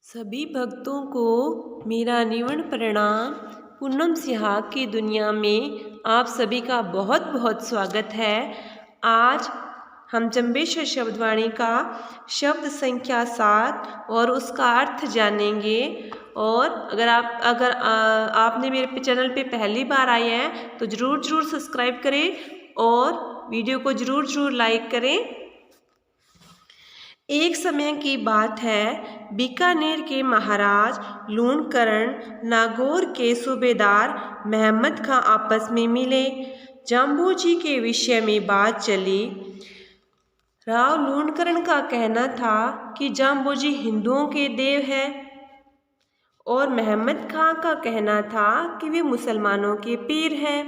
सभी भक्तों को मेरा निवण प्रणाम। पूनम सिहाग की दुनिया में आप सभी का बहुत बहुत स्वागत है। आज हम जंबेश्वर शब्दवाणी का शब्द संख्या 7 और उसका अर्थ जानेंगे। और अगर आपने मेरे चैनल पे पहली बार आए हैं तो ज़रूर सब्सक्राइब करें और वीडियो को ज़रूर लाइक करें। एक समय की बात है, बीकानेर के महाराज लूणकरण नागौर के सूबेदार महमद खां आपस में मिले। जाम्बू जी के विषय में बात चली। राव लूणकरण का कहना था कि जाम्बू जी हिंदुओं के देव हैं और महमद खां का कहना था कि वे मुसलमानों के पीर हैं।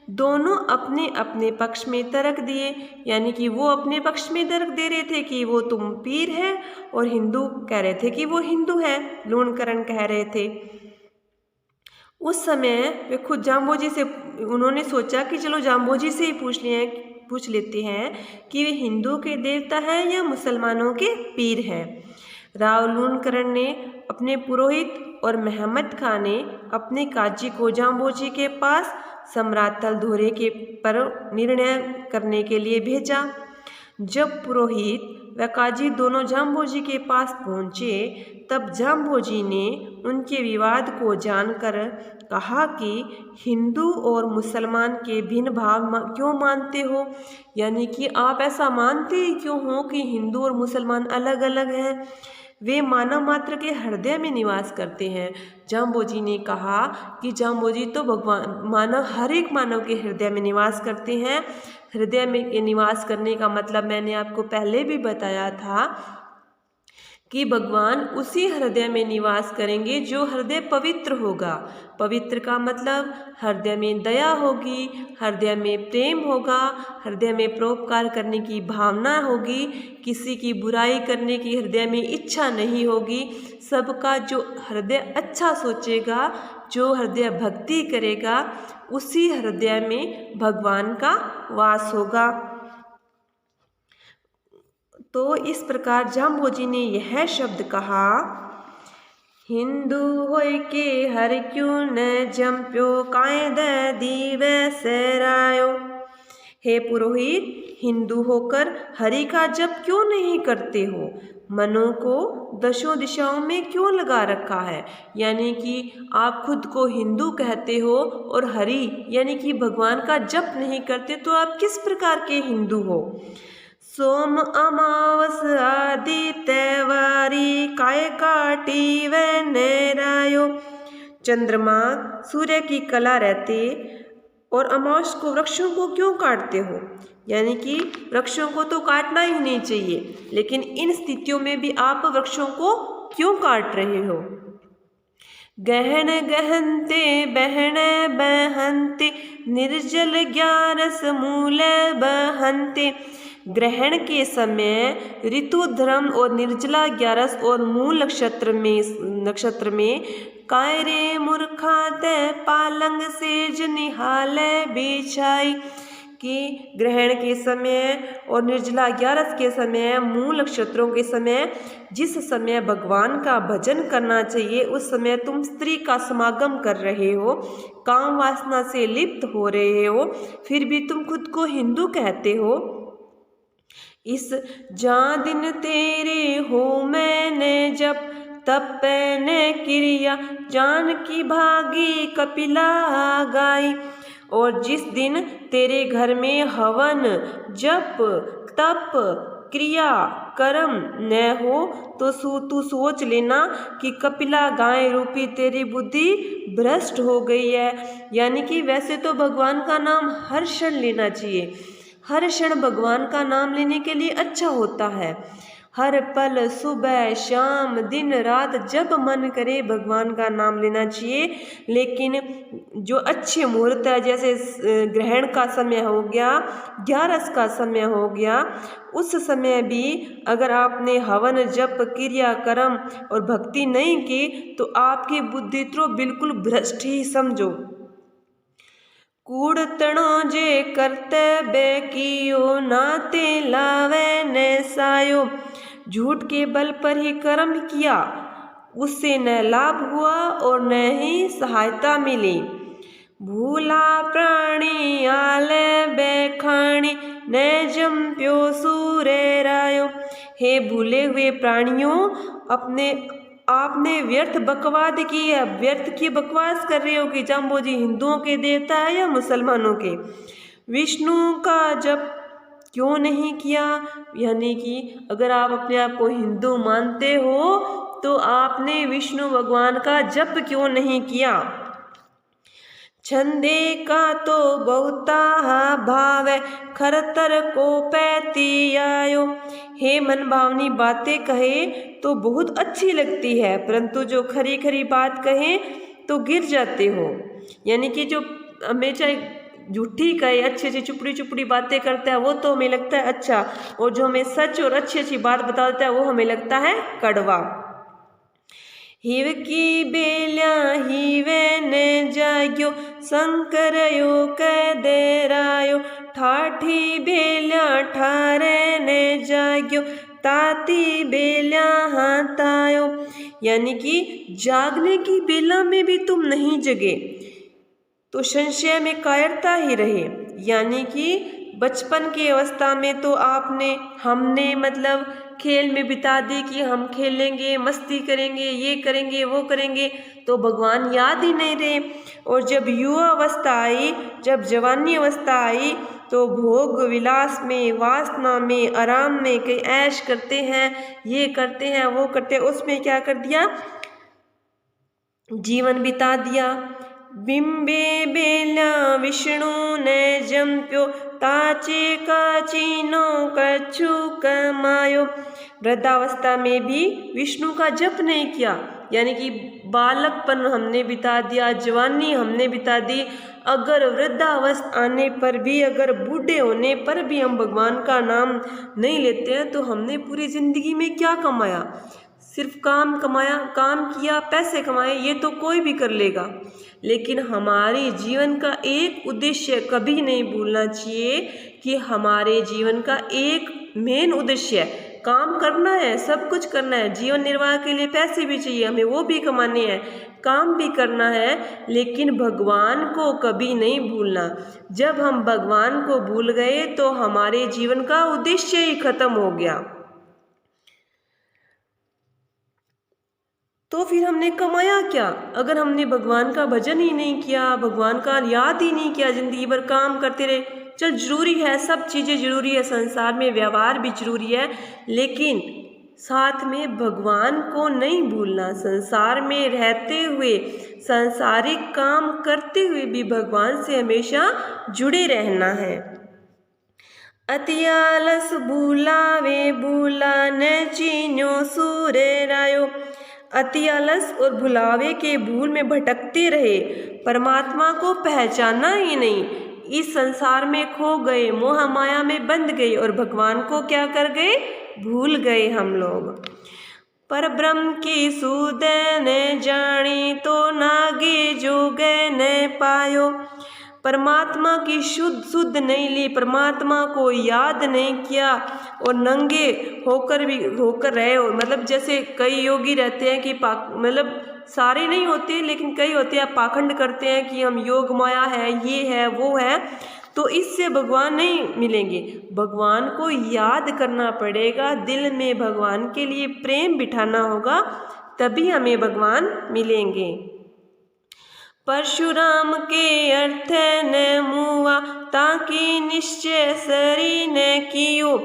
दोनों अपने अपने पक्ष में तर्क दिए, यानी कि वो अपने पक्ष में तर्क दे रहे थे कि वो तुम पीर है और हिंदू कह रहे थे कि वो हिंदू है, लूणकरण कह रहे थे। उस समय वे खुद जाम्बू जी से उन्होंने सोचा कि चलो जाम्बू जी से ही पूछ लेते हैं कि वे हिंदू के देवता हैं या मुसलमानों के पीर हैं। राव लूणकरण ने अपने पुरोहित और महमद खां ने अपने काजी को जाम्बू जी के पास सम्राट तलधोरे के पर निर्णय करने के लिए भेजा। जब पुरोहित व काजी दोनों जाम्बू जी के पास पहुँचे तब जाम्बू जी ने उनके विवाद को जानकर कहा कि हिंदू और मुसलमान के भिन्न भाव क्यों मानते हो, यानी कि आप ऐसा मानते क्यों हो कि हिंदू और मुसलमान अलग अलग हैं, वे मानव मात्र के हृदय में निवास करते हैं। जाम्बू जी ने कहा कि जाम्बू जी तो भगवान हर एक मानव के हृदय में निवास करते हैं। हृदय में निवास करने का मतलब मैंने आपको पहले भी बताया था कि भगवान उसी हृदय में निवास करेंगे जो हृदय पवित्र होगा। पवित्र का मतलब हृदय में दया होगी, हृदय में प्रेम होगा, हृदय में परोपकार करने की भावना होगी, किसी की बुराई करने की हृदय में इच्छा नहीं होगी। सबका जो हृदय अच्छा सोचेगा, जो हृदय भक्ति करेगा, उसी हृदय में भगवान का वास होगा। तो इस प्रकार जाम्बू जी ने यह शब्द कहा, हिंदू होय के हर क्यों न जम्प्यो कायद दीवे सहरायो। हे पुरोहित, हिंदू होकर हरि का जप क्यों नहीं करते हो? मनों को दशों दिशाओं में क्यों लगा रखा है? यानी कि आप खुद को हिंदू कहते हो और हरि यानी कि भगवान का जप नहीं करते, तो आप किस प्रकार के हिंदू हो? सोम अमावस आदि तैवारी काय काटी व नैरायो। चंद्रमा सूर्य की कला रहते और अमावस को वृक्षों को क्यों काटते हो? यानी कि वृक्षों को तो काटना ही नहीं चाहिए, लेकिन इन स्थितियों में भी आप वृक्षों को क्यों काट रहे हो? गहन गहनते बहन बहनते निर्जल ग्यारस मूल बहनते। ग्रहण के समय ऋतु धर्म और निर्जला ग्यारस और मूल नक्षत्र में कायरे मूर्खात पालंग सेज निहाल बिछाई। कि ग्रहण के समय और निर्जला ग्यारस के समय, मूल नक्षत्रों के समय, जिस समय भगवान का भजन करना चाहिए उस समय तुम स्त्री का समागम कर रहे हो, काम वासना से लिप्त हो रहे हो, फिर भी तुम खुद को हिंदू कहते हो। इस जान दिन तेरे हो मैंने जब तब ने क्रिया जान की भागी कपिला गाई। और जिस दिन तेरे घर में हवन जप तप क्रिया कर्म न हो तो तू सोच लेना कि कपिला गाय रूपी तेरी बुद्धि भ्रष्ट हो गई है। यानी कि वैसे तो भगवान का नाम हर क्षण लेना चाहिए, हर क्षण भगवान का नाम लेने के लिए अच्छा होता है। हर पल सुबह शाम दिन रात जब मन करे भगवान का नाम लेना चाहिए। लेकिन जो अच्छे मुहूर्त है, जैसे ग्रहण का समय हो गया, ग्यारस का समय हो गया, उस समय भी अगर आपने हवन जप क्रिया कर्म और भक्ति नहीं की तो आपकी बुद्धि तो बिल्कुल भ्रष्ट ही समझो। कूड़तणो जे कर्तव्य कियो नाते लावे न सायो। झूठ के बल पर ही कर्म किया उससे न लाभ हुआ और न ही सहायता मिली। भूला प्राणी आले बैखाणी न जम्प्यो सूरे रायो। हे भूले हुए प्राणियों, अपने आपने व्यर्थ बकवाद की है, व्यर्थ की बकवास कर रहे हो कि जाम्बोजी हिंदुओं के देवता है या मुसलमानों के। विष्णु का जप क्यों नहीं किया, यानी कि अगर आप अपने आप को हिंदू मानते हो तो आपने विष्णु भगवान का जप क्यों नहीं किया। छंदे का तो बहुता भाव है, खरतर को पैती आयो। हे मन भावनी बातें कहे तो बहुत अच्छी लगती है, परंतु जो खरी खरी बात कहे तो गिर जाते हो। यानी कि जो हमेशा झूठी कहे, अच्छी अच्छी चुपड़ी चुपड़ी बातें करता है वो तो हमें लगता है अच्छा, और जो हमें सच और अच्छी अच्छी बात बताता है वो हमें लगता है कड़वा। हिव की बेल्या हिवे ने जाग्यो, शंकर यो कह दे रायो। ठाठी बेल्या ठारे ने जाग्यो, ताती बेल्या हाथ आयो। यानी कि जागने की बेला में भी तुम नहीं जगे तो संशय में कायरता ही रहे। यानी कि बचपन की अवस्था में तो हमने मतलब खेल में बिता दी कि हम खेलेंगे, मस्ती करेंगे, ये करेंगे, वो करेंगे, तो भगवान याद ही नहीं रहे। और जब युवा अवस्था आई, जब जवानी अवस्था आई, तो भोग विलास में, वासना में, आराम में कई ऐश करते हैं, ये करते हैं, वो करते हैं, उसमें क्या कर दिया, जीवन बिता दिया। बिंबे बेल्या विष्णु ने जम्प्यो, ताचे का चीनो कछु कमायो। वृद्धावस्था में भी विष्णु का जप नहीं किया, यानी कि बालकपन हमने बिता दिया, जवानी हमने बिता दी। अगर वृद्धावस्था आने पर भी, अगर बूढ़े होने पर भी हम भगवान का नाम नहीं लेते हैं तो हमने पूरी जिंदगी में क्या कमाया। सिर्फ काम कमाया, काम किया, पैसे कमाए, ये तो कोई भी कर लेगा, लेकिन हमारे जीवन का एक उद्देश्य कभी नहीं भूलना चाहिए कि हमारे जीवन का एक मेन उद्देश्य है काम करना है, सब कुछ करना है। जीवन निर्वाह के लिए पैसे भी चाहिए हमें, वो भी कमाने हैं, काम भी करना है, लेकिन भगवान को कभी नहीं भूलना। जब हम भगवान को भूल गए तो हमारे जीवन का उद्देश्य ही खत्म हो गया। तो फिर हमने कमाया क्या, अगर हमने भगवान का भजन ही नहीं किया, भगवान का याद ही नहीं किया, जिंदगी भर काम करते रहे। चल जरूरी है, सब चीज़ें जरूरी है, संसार में व्यवहार भी जरूरी है, लेकिन साथ में भगवान को नहीं भूलना। संसार में रहते हुए, सांसारिक काम करते हुए भी भगवान से हमेशा जुड़े रहना है। अति आलस भूलावे भूला न चीन्यो सूरे रायो। अति आलस और भुलावे के भूल में भटकते रहे, परमात्मा को पहचाना ही नहीं, इस संसार में खो गए, मोह माया में बंध गए और भगवान को क्या कर गए, भूल गए हम लोग। पर ब्रह्म की सूद न जानी, तो नागे जोगे न पायो। परमात्मा की शुद्ध नहीं ली, परमात्मा को याद नहीं किया और नंगे होकर रहे हो। मतलब जैसे कई योगी रहते हैं कि मतलब सारे नहीं होते, लेकिन कई होते हैं पाखंड करते हैं कि हम योग माया है, ये है, वो है, तो इससे भगवान नहीं मिलेंगे। भगवान को याद करना पड़ेगा, दिल में भगवान के लिए प्रेम बिठाना होगा, तभी हमें भगवान मिलेंगे। परशुराम के अर्थ न मुआ, ताकि निश्चय सरी न कियो।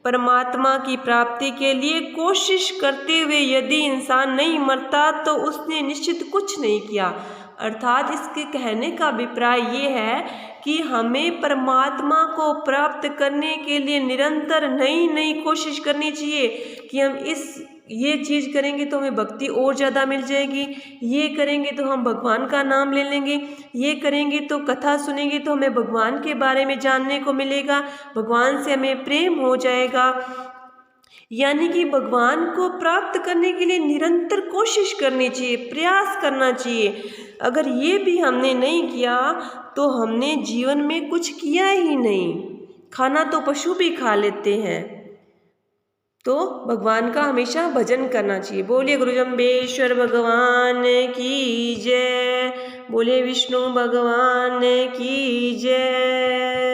परमात्मा की प्राप्ति के लिए कोशिश करते हुए यदि इंसान नहीं मरता तो उसने निश्चित कुछ नहीं किया। अर्थात इसके कहने का अभिप्राय ये है कि हमें परमात्मा को प्राप्त करने के लिए निरंतर नई नई कोशिश करनी चाहिए कि हम ये चीज़ करेंगे तो हमें भक्ति और ज़्यादा मिल जाएगी, ये करेंगे तो हम भगवान का नाम ले लेंगे, ये करेंगे तो कथा सुनेंगे तो हमें भगवान के बारे में जानने को मिलेगा, भगवान से हमें प्रेम हो जाएगा। यानी कि भगवान को प्राप्त करने के लिए निरंतर कोशिश करनी चाहिए, प्रयास करना चाहिए। अगर ये भी हमने नहीं किया तो हमने जीवन में कुछ किया ही नहीं। खाना तो पशु भी खा लेते हैं, तो भगवान का हमेशा भजन करना चाहिए। बोलिए गुरु जम्बेश्वर भगवान की जय, बोलिए विष्णु भगवान की जय।